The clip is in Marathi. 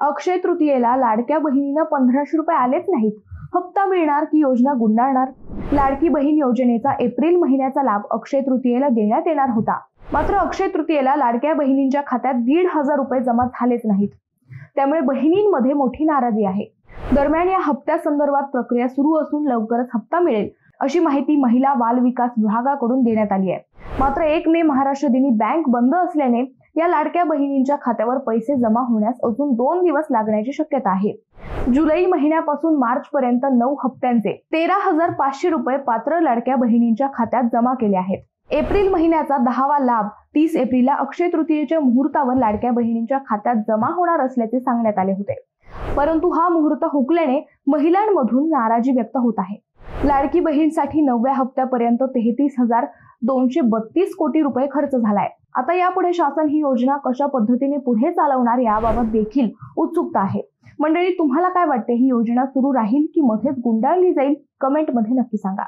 अक्षय तृतीयेला लाडक्या बहिणींना 1500 रुपये आलेच नाहीत. हप्ता मिळणार की योजना गुंडाळणार? लाडकी बहीण योजनेचा एप्रिल महिन्याचा लाभ अक्षय तृतीयेला देण्यात येणार होता. मात्र अक्षय तृतीयेला लाडक्या बहिणींच्या खात्यात 1500 रुपये जमा झालेच नाहीत. त्यामुळे बहिणींमध्ये मोठी नाराजी आहे. दरम्यान या हप्त्यासंदर्भात प्रक्रिया सुरू असून लवकरच हप्ता मिळेल अशी माहिती महिला बाल विकास विभागाकडून देण्यात आली आहे. मात्र 1 मे महाराष्ट्र दिनी बँक बंद असल्याने या लाडक्या बहिणींच्या खात्यावर पैसे जमा होण्यास अजून 2 दिवस लागण्याची शक्यता आहे. जुलै महिन्यापासून मार्च पर्यंत 9 हप्त्यांचे 13,500 रुपये पात्र लाडक्या बहिणींच्या खात्यात जमा केले आहेत. एप्रिल महिन्याचा 10वा लाभ 30 एप्रिलला अक्षय तृतीयेच्या मुहूर्तावर लाडक्या बहिणींच्या खात्यात जमा होणार असल्याचे सांगण्यात आले होते. परंतु हा मुहूर्त हुकल्याने महिलांमधून नाराजी व्यक्त होत आहे. लाडकी बहीणसाठी 9व्या हप्त्यापर्यंत 33,232 कोटी रुपये खर्च झालाय. आता यापुढे शासन ही योजना कशा पद्धतीने पुढे चालवणार याबाबत देखील उत्सुकता आहे. मंडळी, तुम्हाला काय वाटते? ही योजना सुरू राहील की मध्येच गुंडाळली जाईल? कमेंटमध्ये नक्की सांगा.